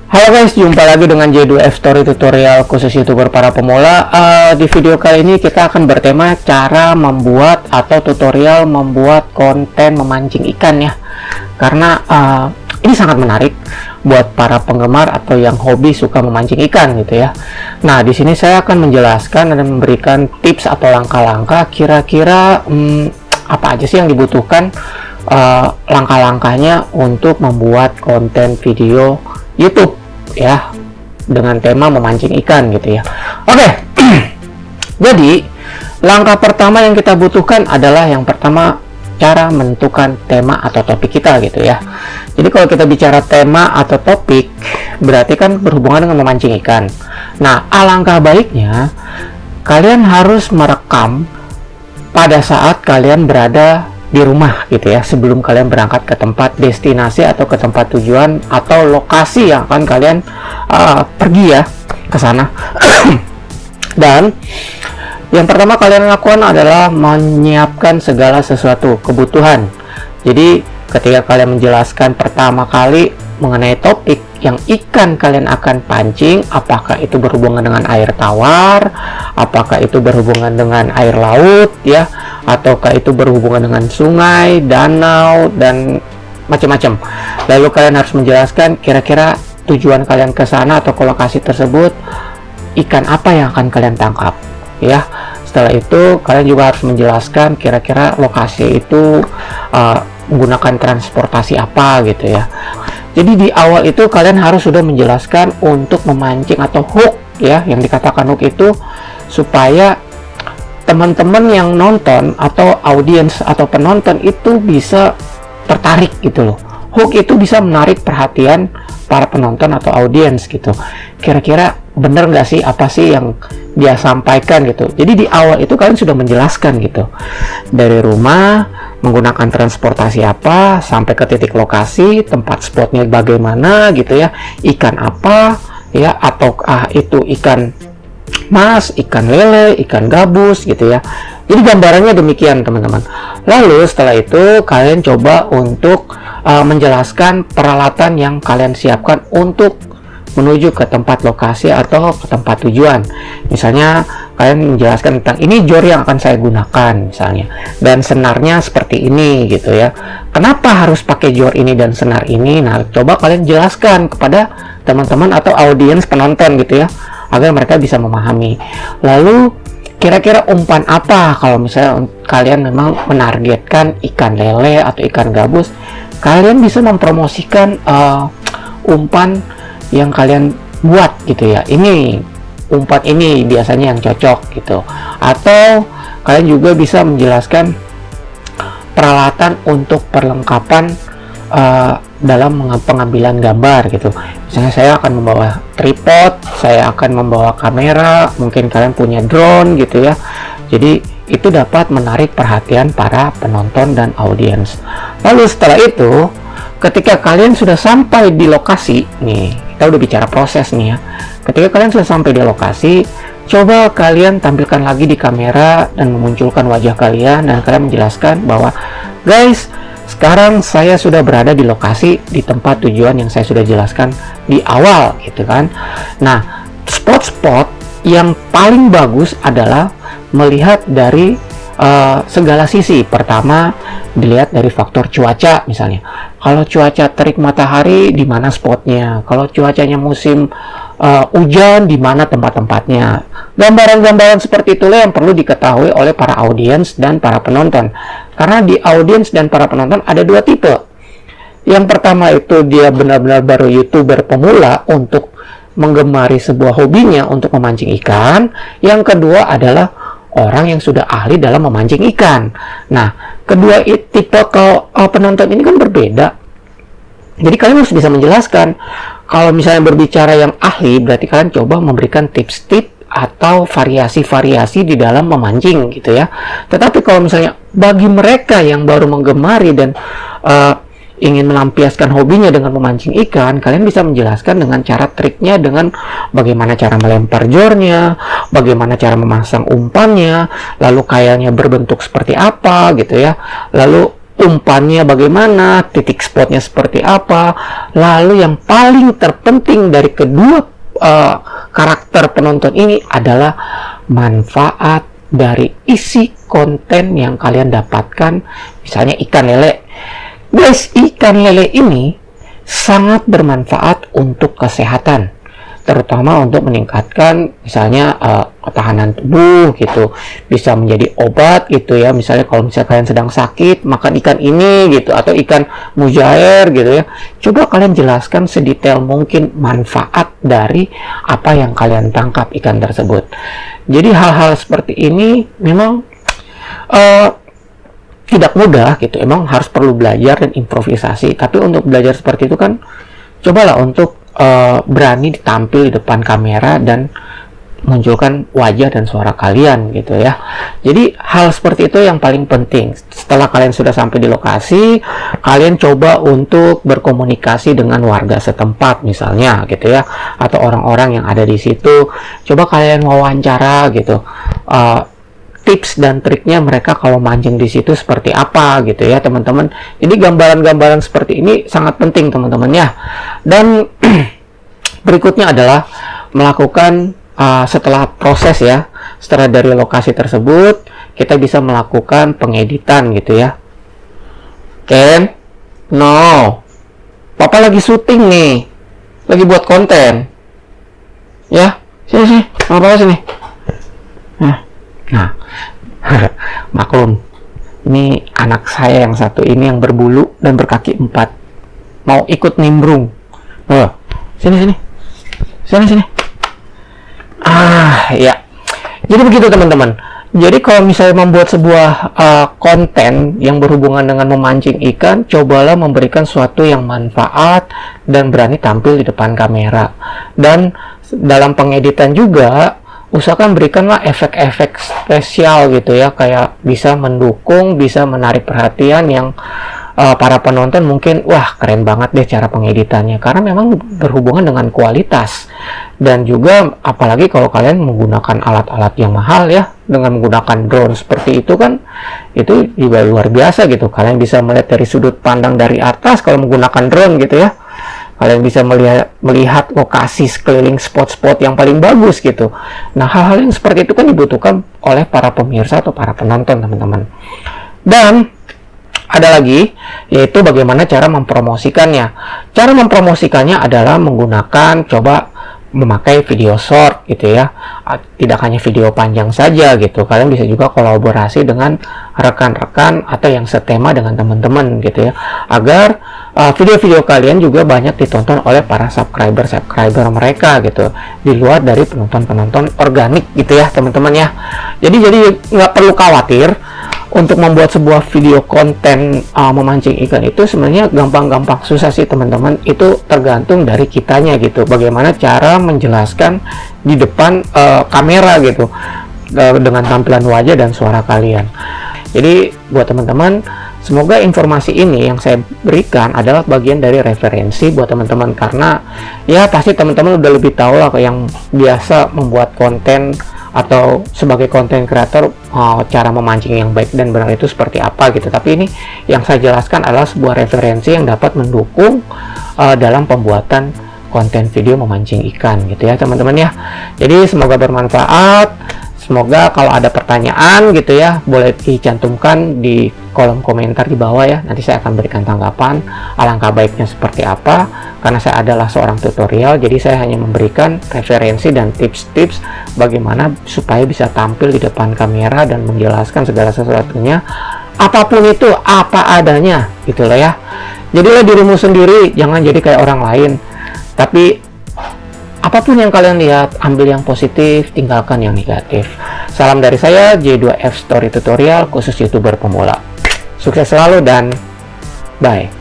Halo guys, jumpa lagi dengan J2F Story Tutorial khusus YouTuber para pemula. Di video kali ini kita akan bertema cara membuat atau tutorial membuat konten memancing ikan ya. Karena ini sangat menarik buat para penggemar atau yang hobi suka memancing ikan gitu ya. Nah, di sini saya akan menjelaskan dan memberikan tips atau langkah-langkah kira-kira apa aja sih yang dibutuhkan, langkah-langkahnya untuk membuat konten video YouTube ya dengan tema memancing ikan gitu ya. Oke. Jadi langkah pertama yang kita butuhkan adalah yang pertama cara menentukan tema atau topik kita gitu ya. Jadi kalau kita bicara tema atau topik berarti kan berhubungan dengan memancing ikan. Nah, alangkah baiknya kalian harus merekam pada saat kalian berada di rumah gitu ya, sebelum kalian berangkat ke tempat destinasi atau ke tempat tujuan atau lokasi yang akan kalian pergi ya ke sana. Dan yang pertama kalian lakukan adalah menyiapkan segala sesuatu kebutuhan. Jadi ketika kalian menjelaskan pertama kali mengenai topik yang ikan kalian akan pancing, apakah itu berhubungan dengan air tawar, apakah itu berhubungan dengan air laut ya, ataukah itu berhubungan dengan sungai, danau, dan macam-macam. Lalu kalian harus menjelaskan kira-kira tujuan kalian ke sana atau ke lokasi tersebut, ikan apa yang akan kalian tangkap ya. Setelah itu kalian juga harus menjelaskan kira-kira lokasi itu menggunakan transportasi apa gitu ya. Jadi di awal itu kalian harus sudah menjelaskan untuk memancing atau hook ya, yang dikatakan hook itu supaya teman-teman yang nonton atau audiens atau penonton itu bisa tertarik gitu loh. Hook itu bisa menarik perhatian para penonton atau audiens gitu. Kira-kira bener nggak sih apa sih yang dia sampaikan gitu. Jadi di awal itu kalian sudah menjelaskan gitu, dari rumah menggunakan transportasi apa sampai ke titik lokasi, tempat spotnya bagaimana gitu ya, ikan apa ya, atau itu ikan mas, ikan lele, ikan gabus gitu ya. Jadi gambarannya demikian teman-teman. Lalu setelah itu kalian coba untuk menjelaskan peralatan yang kalian siapkan untuk menuju ke tempat lokasi atau ke tempat tujuan. Misalnya kalian menjelaskan tentang ini jor yang akan saya gunakan misalnya, dan senarnya seperti ini gitu ya. Kenapa harus pakai jor ini dan senar ini? Nah, coba kalian jelaskan kepada teman-teman atau audiens penonton gitu ya, agar mereka bisa memahami. Lalu kira-kira umpan apa kalau misalnya kalian memang menargetkan ikan lele atau ikan gabus, kalian bisa mempromosikan umpan yang kalian buat gitu ya. Ini umpan ini biasanya yang cocok gitu. Atau kalian juga bisa menjelaskan peralatan untuk perlengkapan dalam pengambilan gambar gitu. Misalnya saya akan membawa tripod, saya akan membawa kamera, mungkin kalian punya drone gitu ya. Jadi itu dapat menarik perhatian para penonton dan audiens. Lalu setelah itu ketika kalian sudah sampai di lokasi nih, kita udah bicara proses nih ya. Ketika kalian sudah sampai di lokasi, coba kalian tampilkan lagi di kamera dan memunculkan wajah kalian, dan kalian menjelaskan bahwa guys, sekarang saya sudah berada di lokasi di tempat tujuan yang saya sudah jelaskan di awal gitu kan. Nah, spot-spot yang paling bagus adalah melihat dari segala sisi. Pertama, dilihat dari faktor cuaca misalnya. Kalau cuaca terik matahari, di mana spotnya? Kalau cuacanya musim hujan, di mana tempat-tempatnya? Gambaran-gambaran seperti itulah yang perlu diketahui oleh para audiens dan para penonton. Karena di audiens dan para penonton ada dua tipe. Yang pertama itu dia benar-benar baru YouTuber pemula untuk menggemari sebuah hobinya untuk memancing ikan. Yang kedua adalah orang yang sudah ahli dalam memancing ikan. Nah, kedua tipe penonton ini kan berbeda. Jadi kalian harus bisa menjelaskan. Kalau misalnya berbicara yang ahli, berarti kalian coba memberikan tips-tips atau variasi-variasi di dalam memancing gitu ya. Tetapi kalau misalnya bagi mereka yang baru menggemari dan ingin melampiaskan hobinya dengan memancing ikan, kalian bisa menjelaskan dengan cara triknya, dengan bagaimana cara melempar jornya, bagaimana cara memasang umpannya, lalu kayalnya berbentuk seperti apa gitu ya, lalu umpannya bagaimana, titik spotnya seperti apa, lalu yang paling terpenting dari kedua karakter penonton ini adalah manfaat dari isi konten yang kalian dapatkan. Misalnya ikan lele. Guys, ikan lele ini sangat bermanfaat untuk kesehatan, terutama untuk meningkatkan misalnya ketahanan tubuh gitu, bisa menjadi obat gitu ya. Misalnya kalau misalnya kalian sedang sakit, makan ikan ini gitu, atau ikan mujair gitu ya. Coba kalian jelaskan sedetail mungkin manfaat dari apa yang kalian tangkap ikan tersebut. Jadi hal-hal seperti ini memang tidak mudah gitu, emang harus perlu belajar dan improvisasi. Tapi untuk belajar seperti itu kan, cobalah untuk berani ditampil di depan kamera dan munculkan wajah dan suara kalian gitu ya. Jadi hal seperti itu yang paling penting. Setelah kalian sudah sampai di lokasi, kalian coba untuk berkomunikasi dengan warga setempat misalnya gitu ya, atau orang-orang yang ada di situ. Coba kalian wawancara gitu, tips dan triknya mereka kalau mancing di situ seperti apa gitu ya teman-teman. Jadi gambaran-gambaran seperti ini sangat penting teman-teman ya. Dan berikutnya adalah melakukan setelah proses ya, setelah dari lokasi tersebut kita bisa melakukan pengeditan gitu ya. Ken, no, papa lagi syuting nih, lagi buat konten ya. Sini papa sini. Nah, maklum, ini anak saya yang satu ini yang berbulu dan berkaki 4 mau ikut nimbrung. Sini. Ya. Jadi begitu teman-teman. Jadi kalau misalnya membuat sebuah konten yang berhubungan dengan memancing ikan, cobalah memberikan sesuatu yang manfaat dan berani tampil di depan kamera. Dan dalam pengeditan juga usahakan berikanlah efek-efek spesial gitu ya, kayak bisa mendukung, bisa menarik perhatian yang para penonton mungkin, wah keren banget deh cara pengeditannya, karena memang berhubungan dengan kualitas. Dan juga apalagi kalau kalian menggunakan alat-alat yang mahal ya, dengan menggunakan drone seperti itu kan, itu juga luar biasa gitu. Kalian bisa melihat dari sudut pandang dari atas kalau menggunakan drone gitu ya. Kalian bisa melihat lokasi sekeliling spot-spot yang paling bagus gitu. Nah, hal-hal yang seperti itu kan dibutuhkan oleh para pemirsa atau para penonton, teman-teman. Dan ada lagi, yaitu bagaimana cara mempromosikannya. Cara mempromosikannya adalah menggunakan, coba memakai video short gitu ya. Tidak hanya video panjang saja gitu. Kalian bisa juga kolaborasi dengan rekan-rekan atau yang setema dengan teman-teman gitu ya, agar video-video kalian juga banyak ditonton oleh para subscriber mereka gitu, di luar dari penonton-penonton organik gitu ya teman-teman ya. Jadi nggak perlu khawatir untuk membuat sebuah video konten memancing ikan itu sebenarnya gampang-gampang. Susah sih teman-teman, itu tergantung dari kitanya gitu, bagaimana cara menjelaskan di depan kamera gitu, dengan tampilan wajah dan suara kalian. Jadi buat teman-teman, semoga informasi ini yang saya berikan adalah bagian dari referensi buat teman-teman, karena ya pasti teman-teman udah lebih tahu lah yang biasa membuat konten atau sebagai konten kreator, cara memancing yang baik dan benar itu seperti apa gitu. Tapi ini yang saya jelaskan adalah sebuah referensi yang dapat mendukung dalam pembuatan konten video memancing ikan gitu ya teman-teman ya. Jadi semoga bermanfaat. Semoga kalau ada pertanyaan gitu ya, boleh dicantumkan di kolom komentar di bawah ya. Nanti saya akan berikan tanggapan alangkah baiknya seperti apa. Karena saya adalah seorang tutorial, jadi saya hanya memberikan referensi dan tips-tips bagaimana supaya bisa tampil di depan kamera dan menjelaskan segala sesuatunya. Apapun itu, apa adanya gitulah ya. Jadilah dirimu sendiri, jangan jadi kayak orang lain. Tapi apapun yang kalian lihat, ambil yang positif, tinggalkan yang negatif. Salam dari saya, J2F Story Tutorial, khusus YouTuber pemula. Sukses selalu dan bye.